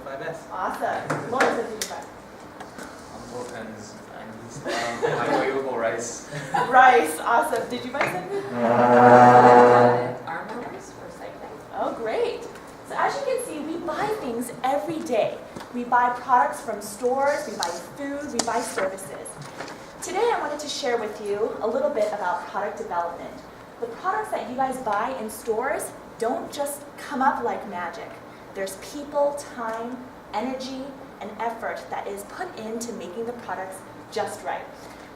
my best. Awesome. Lawrence, what did you buy? Pens, microwavable rice. Rice. Awesome. Did you buy something? Arm mowers for cycling. Oh, great. So as you can see, we buy things every day. We buy products from stores, we buy food, we buy services. Today I wanted to share with you a little bit about product development. The products that you guys buy in stores don't just come up like magic. There's people, time, energy, and effort that is put into making the products just right.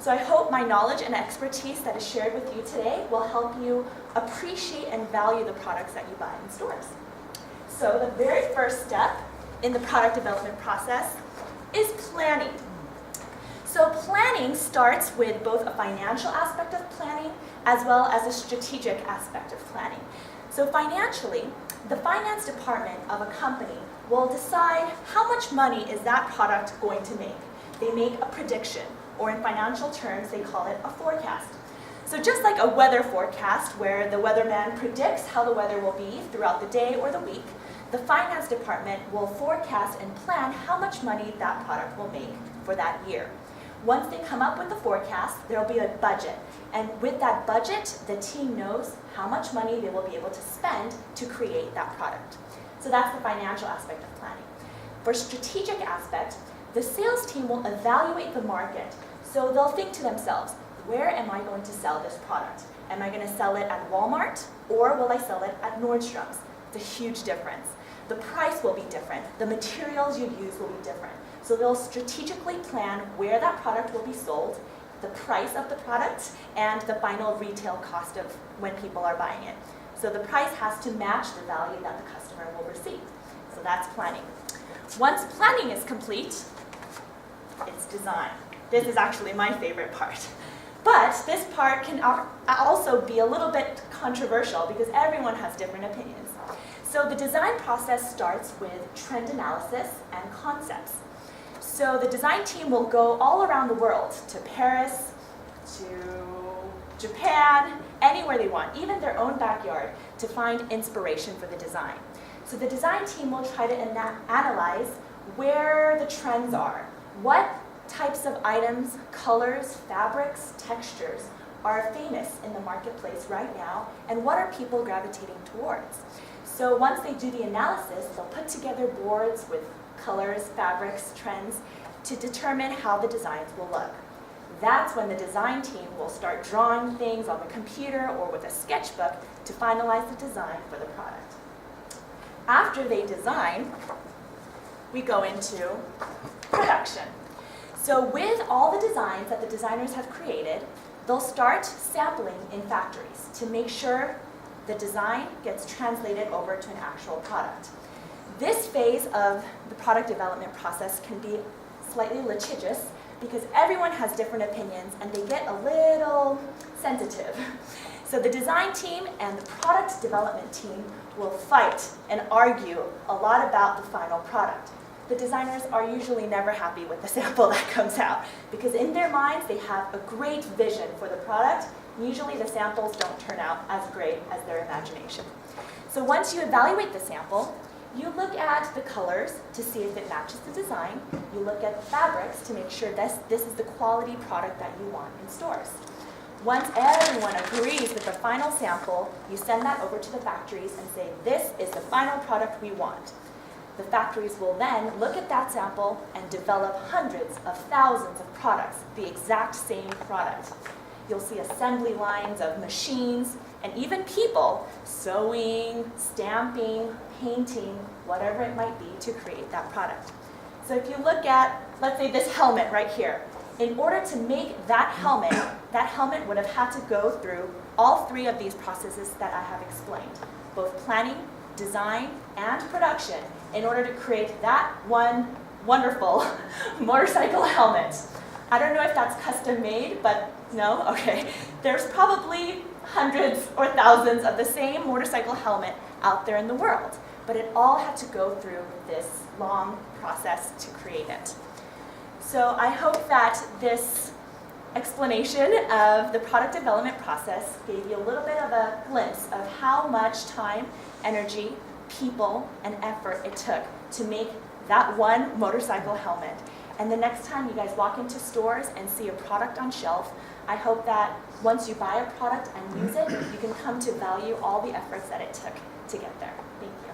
So I hope my knowledge and expertise that is shared with you today will help you appreciate and value the products that you buy in stores. So the very first step in the product development process is planning. So planning starts with both a financial aspect of planning as well as a strategic aspect of planning. So financially, the finance department of a company will decide how much money is that product going to make. They make a prediction, or in financial terms, they call it a forecast. So just like a weather forecast, where the weatherman predicts how the weather will be throughout the day or the week, the finance department will forecast and plan how much money that product will make for that year. Once they come up with the forecast, there will be a budget. And with that budget, the team knows how much money they will be able to spend to create that product. So that's the financial aspect of planning. For strategic aspect, the sales team will evaluate the market. So they'll think to themselves, where am I going to sell this product? Am I going to sell it at Walmart, or will I sell it at Nordstrom's? It's a huge difference. The price will be different. The materials you use will be different. So they'll strategically plan where that product will be sold, the price of the product, and the final retail cost of when people are buying it. So the price has to match the value that the customer will receive. So that's planning. Once planning is complete, it's design. This is actually my favorite part. But this part can also be a little bit controversial because everyone has different opinions. So the design process starts with trend analysis and concepts. So the design team will go all around the world, to Paris, to Japan, anywhere they want, even their own backyard, to find inspiration for the design. So the design team will try to analyze where the trends are. What types of items, colors, fabrics, textures are famous in the marketplace right now, and what are people gravitating towards? So once they do the analysis, they'll put together boards with colors, fabrics, trends to determine how the designs will look. That's when the design team will start drawing things on the computer or with a sketchbook to finalize the design for the product. After they design, we go into production. So with all the designs that the designers have created, they'll start sampling in factories to make sure the design gets translated over to an actual product. This phase of the product development process can be slightly litigious because everyone has different opinions and they get a little sensitive. So the design team and the product development team will fight and argue a lot about the final product. The designers are usually never happy with the sample that comes out because in their minds they have a great vision for the product. Usually the samples don't turn out as great as their imagination. So once you evaluate the sample, you look at the colors to see if it matches the design. You look at the fabrics to make sure this is the quality product that you want in stores. Once everyone agrees with the final sample, you send that over to the factories and say, this is the final product we want. The factories will then look at that sample and develop hundreds of thousands of products, the exact same product. You'll see assembly lines of machines and even people sewing, stamping, painting, whatever it might be to create that product. So if you look at, let's say this helmet right here, in order to make that helmet would have had to go through all three of these processes that I have explained, both planning, design, and production, in order to create that one wonderful motorcycle helmet. I don't know if that's custom made, but no? Okay. There's probably hundreds or thousands of the same motorcycle helmet out there in the world, but it all had to go through this long process to create it. So I hope that this explanation of the product development process gave you a little bit of a glimpse of how much time, energy, people, and effort it took to make that one motorcycle helmet. And the next time you guys walk into stores and see a product on shelf, I hope that once you buy a product and use it, you can come to value all the efforts that it took to get there. Thank you.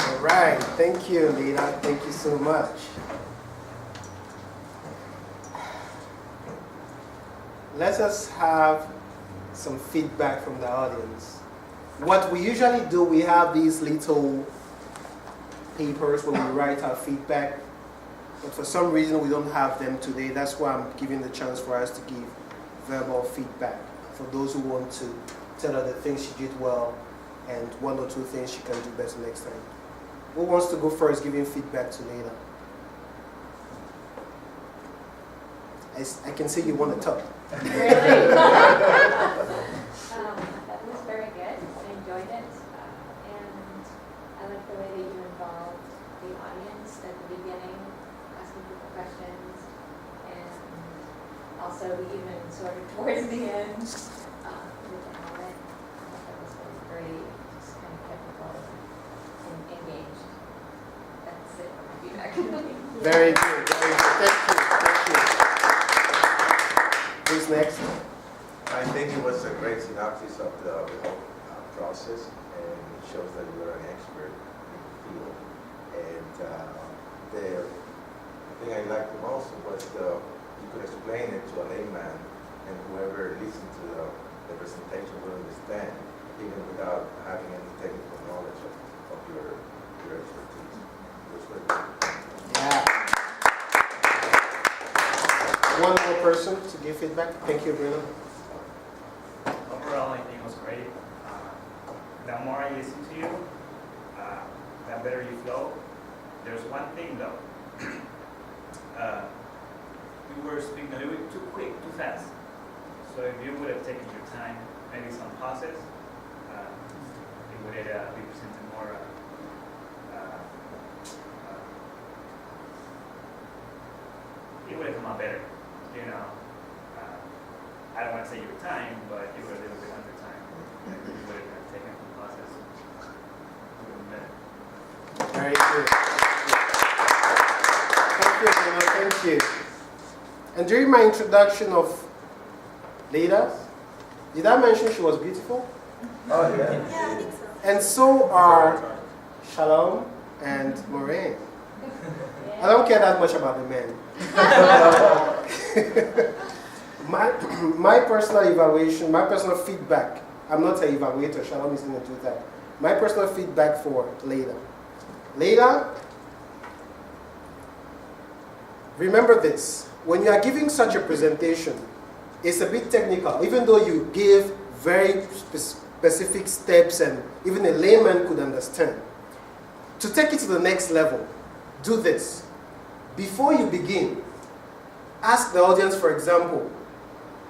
All right, thank you, Leila. Thank you so much. Let us have some feedback from the audience. What we usually do, we have these little papers when we write our feedback, but for some reason we don't have them today. That's why I'm giving the chance for us to give verbal feedback for those who want to tell her the things she did well and one or two things she can do better next time. Who wants to go first giving feedback to Leila? I can see you want to talk. Really? That was very good. I enjoyed it. And I like the way that you involved the audience at the beginning, asking people questions, and also even sort of towards the end with the helmet. I thought that was very just kind of technical and engaged. That's it for my feedback. Very good, very good. Thank you, thank you. Who's next? I think it was a great synopsis of the whole process, and it shows that you are an expert in the field. And the thing I liked the most was you could explain it to a layman, and whoever listened to the presentation would understand, even without having any technical knowledge of your expertise. It was very good. Yeah. One more person to give feedback. Thank you, Bruno. Overall, I think it was great. The more I listen to you, the better you flow. There's one thing though. You were speaking a little bit too quick, too fast. So if you would have taken your time, maybe some pauses, it would have be presented more. It would have come out better. You know, I don't want to say your time, but you were a little bit under time. You would have taken the process. Very good. Thank you, Bruno. Thank you. And during my introduction of Leila, did I mention she was beautiful? Oh, yeah. Yeah, I think so. And so are Shalom and Maureen. I don't care that much about the men. my personal evaluation, my personal feedback, I'm not an evaluator, Shalom is going to do that. My personal feedback for Leila. Leila, remember this, when you are giving such a presentation, it's a bit technical, even though you give very specific steps and even a layman could understand. To take it to the next level, do this. Before you begin, ask the audience, for example,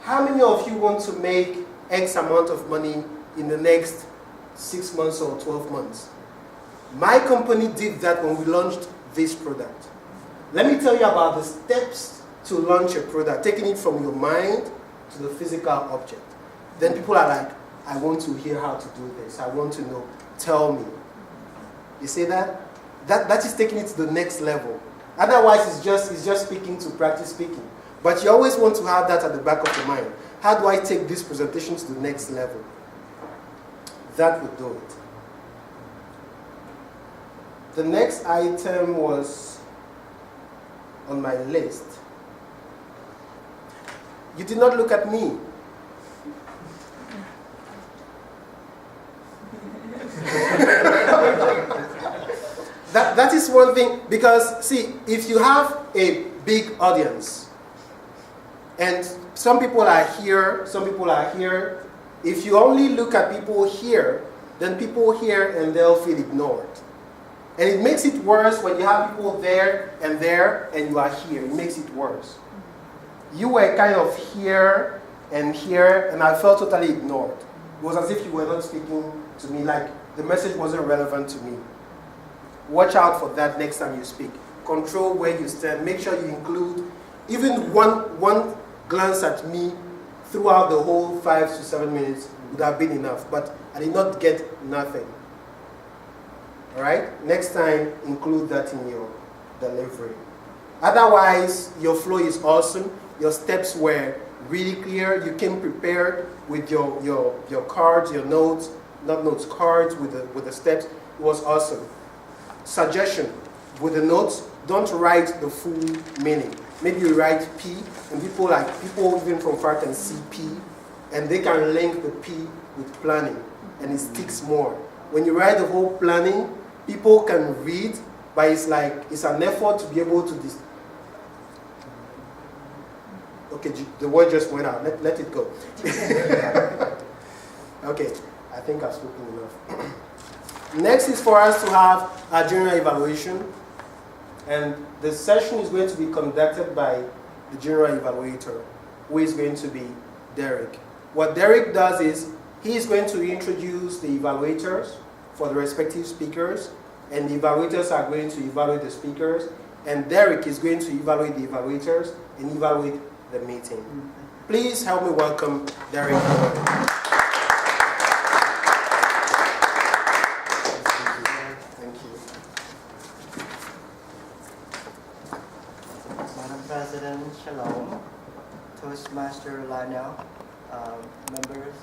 how many of you want to make X amount of money in the next 6 months or 12 months? My company did that when we launched this product. Let me tell you about the steps to launch a product, taking it from your mind to the physical object. Then people are like, I want to hear how to do this. I want to know. Tell me. You see that? That is taking it to the next level. Otherwise, it's just speaking to practice speaking. But you always want to have that at the back of your mind. How do I take this presentation to the next level? That would do it. The next item was on my list. You did not look at me. That is one thing, because see, if you have a big audience, and some people are here, some people are here, if you only look at people here, then people here and they'll feel ignored. And it makes it worse when you have people there, and you are here. It makes it worse. You were kind of here, and I felt totally ignored. It was as if you were not speaking to me, like the message wasn't relevant to me. Watch out for that next time you speak. Control where you stand. Make sure you include even one glance at me throughout the whole 5 to 7 minutes would have been enough, but I did not get nothing. All right? Next time, include that in your delivery. Otherwise, your flow is awesome. Your steps were really clear. You came prepared with your cards, your notes, not notes, cards with the steps. It was awesome. Suggestion, with the notes, don't write the full meaning. Maybe you write P, and people even from far can see P, and they can link the P with planning, and it sticks more. When you write the whole planning, people can read, but it's an effort to be able to okay, the word just went out. Let it go. Okay, I think I've spoken enough. Next is for us to have a general evaluation. And the session is going to be conducted by the general evaluator, who is going to be Derek. What Derek does is, he is going to introduce the evaluators for the respective speakers, and the evaluators are going to evaluate the speakers, and Derek is going to evaluate the evaluators and evaluate the meeting. Please help me welcome Derek. Madam President, Shalom, Toastmaster Leila, members,